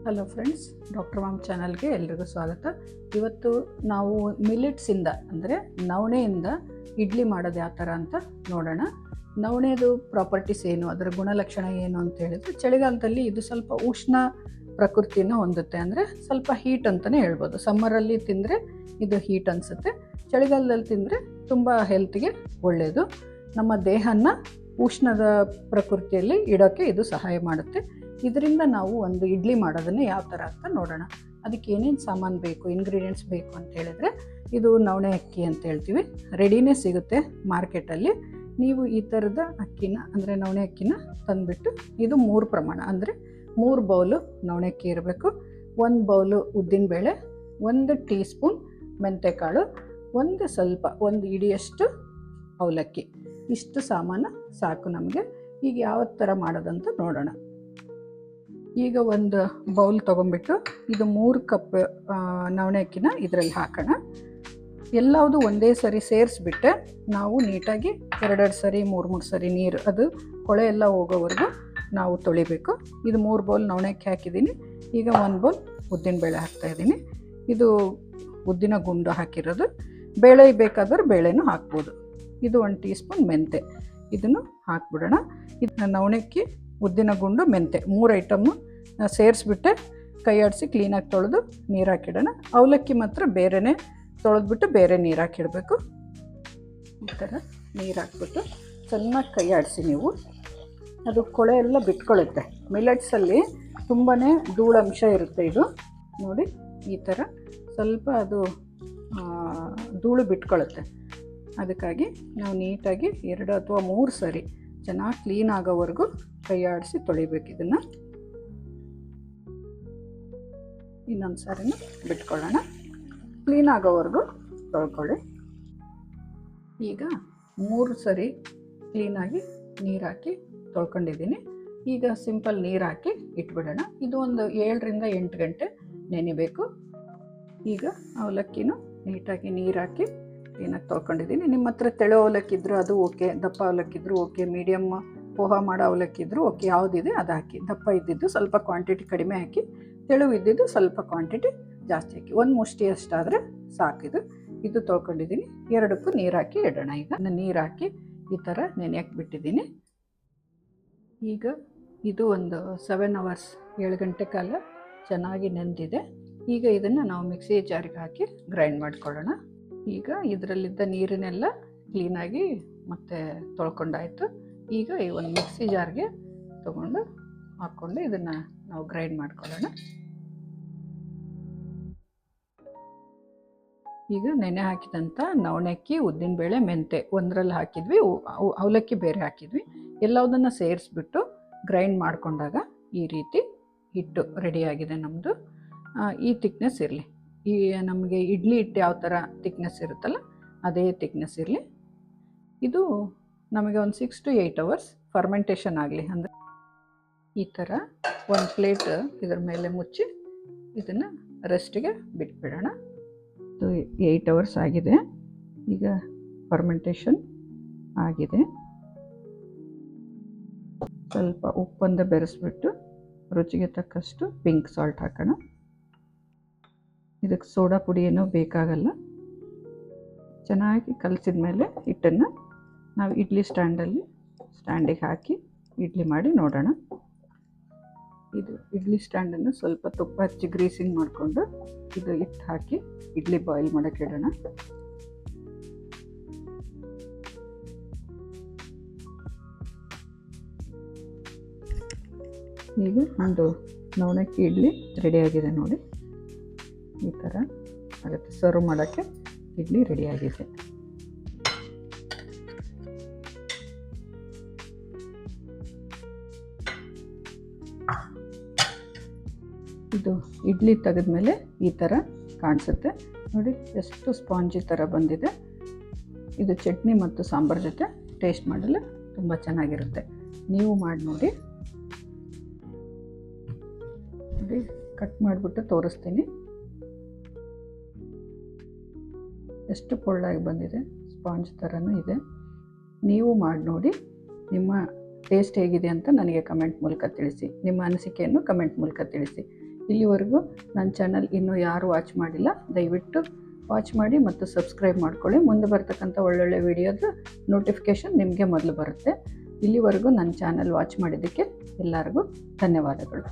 Hello friends, doctor ma'am ಚಾನಲ್ಗೆ ಎಲ್ರಿಗೂ ಸ್ವಾಗತ. ಇವತ್ತು ನಾವು ಮಿಲೆಟ್ಸಿಂದ ಅಂದರೆ ನವಣೆಯಿಂದ ಇಡ್ಲಿ ಮಾಡೋದು ಯಾವ ಥರ ಅಂತ ನೋಡೋಣ. ನವಣೆದು ಪ್ರಾಪರ್ಟೀಸ್ ಏನು, ಅದರ ಗುಣಲಕ್ಷಣ ಏನು ಅಂತ ಹೇಳಿದರೆ, ಚಳಿಗಾಲದಲ್ಲಿ ಇದು ಸ್ವಲ್ಪ ಉಷ್ಣ ಪ್ರಕೃತಿನ ಹೊಂದುತ್ತೆ, ಅಂದರೆ ಸ್ವಲ್ಪ ಹೀಟ್ ಅಂತಲೇ ಹೇಳ್ಬೋದು. ಸಮ್ಮರಲ್ಲಿ ತಿಂದರೆ ಇದು ಹೀಟ್ ಅನಿಸುತ್ತೆ, ಚಳಿಗಾಲದಲ್ಲಿ ತಿಂದರೆ ತುಂಬ ಹೆಲ್ತ್ಗೆ ಒಳ್ಳೆಯದು. ನಮ್ಮ ದೇಹನ ಉಷ್ಣದ ಪ್ರಕೃತಿಯಲ್ಲಿ ಇಡೋಕ್ಕೆ ಇದು ಸಹಾಯ ಮಾಡುತ್ತೆ. ಇದರಿಂದ ನಾವು ಒಂದು ಇಡ್ಲಿ ಮಾಡೋದನ್ನು ಯಾವ ಥರ ಅಂತ ನೋಡೋಣ. ಅದಕ್ಕೆ ಏನೇನು ಸಾಮಾನು ಬೇಕು, ಇಂಗ್ರೀಡಿಯೆಂಟ್ಸ್ ಬೇಕು ಅಂತ ಹೇಳಿದರೆ, ಇದು ನವಣೆ ಅಕ್ಕಿ ಅಂತ ಹೇಳ್ತೀವಿ, ರೆಡಿನೇ ಸಿಗುತ್ತೆ ಮಾರ್ಕೆಟಲ್ಲಿ. ನೀವು ಈ ಥರದ ಅಕ್ಕಿನ ಅಂದರೆ ನವಣೆ ಅಕ್ಕಿನ ತಂದುಬಿಟ್ಟು, ಇದು 3 ಪ್ರಮಾಣ ಅಂದರೆ 3 ಬೌಲು ನವಣೆ ಅಕ್ಕಿ ಇರಬೇಕು, 1 ಬೌಲು ಉದ್ದಿನಬೇಳೆ, 1 ಟೀ ಸ್ಪೂನ್ ಮೆಂತೆಕಾಳು, ಒಂದು ಇಡಿಯಷ್ಟು ಅವಲಕ್ಕಿ. ಇಷ್ಟು ಸಾಮಾನು ಸಾಕು ನಮಗೆ. ಈಗ ಯಾವ ಥರ ಮಾಡೋದಂತ ನೋಡೋಣ. ಈಗ ಒಂದು ಬೌಲ್ ತೊಗೊಂಬಿಟ್ಟು ಇದು 3 ಕಪ್ ನವಣೆ ಅಕ್ಕಿನ ಇದರಲ್ಲಿ ಹಾಕೋಣ. ಎಲ್ಲವುದು ಒಂದೇ ಸರಿ ಸೇರಿಸ್ಬಿಟ್ಟೆ ನಾವು ನೀಟಾಗಿ 2 ಸರಿ 3 ಸರಿ ನೀರು, ಅದು ಕೊಳೆ ಎಲ್ಲ ಹೋಗೋವರೆಗೂ ನಾವು ತೊಳಿಬೇಕು. ಇದು 3 ಬೌಲ್ ನವಣೆ ಅಕ್ಕಿ ಹಾಕಿದ್ದೀನಿ. ಈಗ 1 ಬೌಲ್ ಉದ್ದಿನಬೇಳೆ ಹಾಕ್ತಾಯಿದ್ದೀನಿ. ಇದು ಉದ್ದಿನ ಗುಂಡು ಹಾಕಿರೋದು. ಬೇಳೆ ಬೇಕಾದ್ರೆ ಬೇಳೆನೂ ಹಾಕ್ಬೋದು. ಇದು 1 ಟೀ ಸ್ಪೂನ್ ಮೆಂತೆ, ಇದನ್ನು ಹಾಕ್ಬಿಡೋಣ. ಇದನ್ನ ನವಣೆ ಅಕ್ಕಿ, ಉದ್ದಿನ ಗುಂಡು, ಮೆಂತೆ 3 ಐಟಮ್ಮು ಸೇರಿಸ್ಬಿಟ್ಟೆ ಕೈ ಆಡಿಸಿ ಕ್ಲೀನಾಗಿ ತೊಳೆದು ನೀರು ಹಾಕಿಡೋಣ. ಅವಲಕ್ಕಿ ಮಾತ್ರ ಬೇರೆಯೇ ತೊಳೆದ್ಬಿಟ್ಟು ಬೇರೆ ನೀರು ಹಾಕಿಡಬೇಕು. ಈ ಥರ ನೀರು ಹಾಕ್ಬಿಟ್ಟು ಚೆನ್ನಾಗಿ ಕೈ ಆಡಿಸಿ ನೀವು, ಅದು ಕೊಳೆ ಎಲ್ಲ ಬಿಟ್ಕೊಳ್ಳುತ್ತೆ. ಮಿಲೆಟ್ಸಲ್ಲಿ ತುಂಬಾ ಧೂಳಂಶ ಇರುತ್ತೆ. ಇದು ನೋಡಿ, ಈ ಥರ ಸ್ವಲ್ಪ ಅದು ಧೂಳು ಬಿಟ್ಕೊಳ್ಳುತ್ತೆ. ಅದಕ್ಕಾಗಿ ನಾವು ನೀಟಾಗಿ 2 ಅಥವಾ 3 ಸರಿ ಚೆನ್ನಾಗಿ ಕ್ಲೀನ್ ಆಗೋವರೆಗೂ ಕೈ ಆಡಿಸಿ ತೊಳಿಬೇಕು. ಇದನ್ನು ಇನ್ನೊಂದು ಸಾರಿನೂ ಬಿಟ್ಕೊಳ್ಳೋಣ, ಕ್ಲೀನ್ ಆಗೋವರೆಗೂ ತೊಳ್ಕೊಳ್ಳಿ. ಈಗ 3 ಸರಿ ಕ್ಲೀನಾಗಿ ನೀರು ಹಾಕಿ ತೊಳ್ಕೊಂಡಿದ್ದೀನಿ. ಈಗ ಸಿಂಪಲ್ ನೀರು ಹಾಕಿ ಇಟ್ಬಿಡೋಣ. ಇದು ಒಂದು 7 ರಿಂದ 8 ಗಂಟೆ ನೆನಿಬೇಕು. ಈಗ ಅವಲಕ್ಕಿನೂ ನೀಟಾಗಿ ನೀರು ಹಾಕಿ ಕ್ಲೀನಾಗಿ ತೊಳ್ಕೊಂಡಿದ್ದೀನಿ. ನಿಮ್ಮ ಹತ್ರ ತೆಳು ಅವಲಕ್ಕಿದ್ರು ಅದು ಓಕೆ, ದಪ್ಪ ಅವಲಕ್ಕಿದ್ರು ಓಕೆ, ಮೀಡಿಯಮ್ ಪೋಹ ಮಾಡೋ ಅವಲಕ್ಕಿದ್ರು ಓಕೆ, ಯಾವುದಿದೆ ಅದು ಹಾಕಿ. ದಪ್ಪ ಇದ್ದಿದ್ದು ಸ್ವಲ್ಪ ಕ್ವಾಂಟಿಟಿ ಕಡಿಮೆ ಹಾಕಿ, ತೆಳು ಇದ್ದಿದ್ದು ಸ್ವಲ್ಪ ಕ್ವಾಂಟಿಟಿ ಜಾಸ್ತಿ ಹಾಕಿ. 1 ಮುಷ್ಟಿ ಅಷ್ಟಾದರೆ ಸಾಕಿದು. ಇದು ತೊಳ್ಕೊಂಡಿದ್ದೀನಿ. 2ಕ್ಕೂ ನೀರು ಹಾಕಿ ಇಡೋಣ. ಈಗ ನೀರು ಹಾಕಿ ಈ ಥರ ನೆನೆಯಕ್ಕೆ ಬಿಟ್ಟಿದ್ದೀನಿ. ಈಗ ಇದು ಒಂದು 7 ಅವರ್ಸ್ 7 ಗಂಟೆ ಕಾಲ ಚೆನ್ನಾಗಿ ನೆಂದಿದೆ. ಈಗ ಇದನ್ನು ನಾವು ಮಿಕ್ಸಿ ಜಾರಿಗೆ ಹಾಕಿ ಗ್ರೈಂಡ್ ಮಾಡ್ಕೊಳ್ಳೋಣ. ಈಗ ಇದರಲ್ಲಿದ್ದ ನೀರನ್ನೆಲ್ಲ ಕ್ಲೀನಾಗಿ ಮತ್ತೆ ತೊಳ್ಕೊಂಡಾಯಿತು. ಈಗ ಈ ಒಂದು ಮಿಕ್ಸಿ ಜಾರ್ಗೆ ತೊಗೊಂಡು ಹಾಕ್ಕೊಂಡು ಇದನ್ನು ನಾವು ಗ್ರೈಂಡ್ ಮಾಡ್ಕೊಳ್ಳೋಣ. ಈಗ ನೆನೆ ಹಾಕಿದಂಥ ನವಣೆ ಅಕ್ಕಿ, ಉದ್ದಿನಬೇಳೆ, ಮೆಂತೆ ಒಂದರಲ್ಲಿ ಹಾಕಿದ್ವಿ, ಅವಲಕ್ಕಿ ಬೇರೆ ಹಾಕಿದ್ವಿ. ಎಲ್ಲದನ್ನು ಸೇರಿಸ್ಬಿಟ್ಟು ಗ್ರೈಂಡ್ ಮಾಡಿಕೊಂಡಾಗ ಈ ರೀತಿ ಹಿಟ್ಟು ರೆಡಿಯಾಗಿದೆ ನಮ್ಮದು. ಈ ತಿಕ್ನೆಸ್ ಇರಲಿ. ಈ ನಮಗೆ ಇಡ್ಲಿ ಹಿಟ್ಟು ಯಾವ ಥರ ತಿಕ್ನೆಸ್ ಇರುತ್ತಲ್ಲ ಅದೇ ತಿಕ್ನೆಸ್ ಇರಲಿ. ಇದು ನಮಗೆ ಒಂದು 6 to 8 ಅವರ್ಸ್ ಫರ್ಮೆಂಟೇಷನ್ ಆಗಲಿ. ಅಂದರೆ ಈ ಥರ ಒಂದು ಪ್ಲೇಟ್ ಇದರ ಮೇಲೆ ಮುಚ್ಚಿ ಇದನ್ನು ರೆಸ್ಟಿಗೆ ಬಿಟ್ಬಿಡೋಣ. 8 ಅವರ್ಸ್ ಆಗಿದೆ. ಈಗ ಫರ್ಮೆಂಟೇಷನ್ ಆಗಿದೆ. ಸ್ವಲ್ಪ ಉಪ್ಪಂದ ಬೆರೆಸ್ಬಿಟ್ಟು ರುಚಿಗೆ ತಕ್ಕಷ್ಟು ಪಿಂಕ್ ಸಾಲ್ಟ್ ಹಾಕೋಣ. ಇದಕ್ಕೆ ಸೋಡಾ ಪುಡಿ ಏನೂ ಬೇಕಾಗಲ್ಲ. ಚೆನ್ನಾಗಿ ಕಲಸಿದ ಮೇಲೆ ಹಿಟ್ಟನ್ನು ನಾವು ಇಡ್ಲಿ ಸ್ಟ್ಯಾಂಡಿಗೆ ಹಾಕಿ ಇಡ್ಲಿ ಮಾಡಿ ನೋಡೋಣ. ಇದು ಇಡ್ಲಿ ಸ್ಟ್ಯಾಂಡನ್ನು ಸ್ವಲ್ಪ ತುಪ್ಪ ಹಚ್ಚಿ ಗ್ರೀಸಿಂಗ್ ಮಾಡಿಕೊಂಡು ಇದು ಹಿಟ್ಟು ಹಾಕಿ ಇಡ್ಲಿ ಬಾಯ್ಲ್ ಮಾಡೋಕ್ಕೆ ಇಡೋಣ. ಈಗ ಒಂದು ನವಣಕ್ಕಿ ಇಡ್ಲಿ ರೆಡಿಯಾಗಿದೆ ನೋಡಿ. ಈ ಥರ ಆಗುತ್ತೆ. ಸರ್ವ್ ಮಾಡೋಕ್ಕೆ ಇಡ್ಲಿ ರೆಡಿಯಾಗಿದೆ. ಇದು ಇಡ್ಲಿ ತೆಗೆದ್ಮೇಲೆ ಈ ಥರ ಕಾಣಿಸುತ್ತೆ ನೋಡಿ, ಎಷ್ಟು ಸ್ಪಾಂಜಿ ಥರ ಬಂದಿದೆ. ಇದು ಚಟ್ನಿ ಮತ್ತು ಸಾಂಬಾರು ಜೊತೆ ಟೇಸ್ಟ್ ಮಾಡಲು ತುಂಬ ಚೆನ್ನಾಗಿರುತ್ತೆ. ನೀವು ಮಾಡಿ ನೋಡಿ. ಕಟ್ ಮಾಡಿಬಿಟ್ಟು ತೋರಿಸ್ತೀನಿ. ಎಷ್ಟು ಪೊಳ್ಳಾಗಿ ಬಂದಿದೆ, ಸ್ಪಾಂಜ್ ಥರನೂ ಇದೆ. ನೀವು ಮಾಡಿ ನೋಡಿ. ನಿಮ್ಮ ಟೇಸ್ಟ್ ಹೇಗಿದೆ ಅಂತ ನನಗೆ ಕಮೆಂಟ್ ಮೂಲಕ ತಿಳಿಸಿ. ನಿಮ್ಮ ಅನಿಸಿಕೆಯನ್ನು ಕಮೆಂಟ್ ಮೂಲಕ ತಿಳಿಸಿ. ಇಲ್ಲಿವರೆಗೂ ನನ್ನ ಚಾನಲ್ ಇನ್ನೂ ಯಾರು ವಾಚ್ ಮಾಡಿಲ್ಲ, ದಯವಿಟ್ಟು ವಾಚ್ ಮಾಡಿ ಮತ್ತು ಸಬ್ಸ್ಕ್ರೈಬ್ ಮಾಡ್ಕೊಳ್ಳಿ. ಮುಂದೆ ಬರ್ತಕ್ಕಂಥ ಒಳ್ಳೊಳ್ಳೆ ವಿಡಿಯೋದ ನೋಟಿಫಿಕೇಷನ್ ನಿಮಗೆ ಮೊದಲು ಬರುತ್ತೆ. ಇಲ್ಲಿವರೆಗೂ ನನ್ನ ಚಾನಲ್ ವಾಚ್ ಮಾಡಿದ್ದಕ್ಕೆ ಎಲ್ಲರಿಗೂ ಧನ್ಯವಾದಗಳು.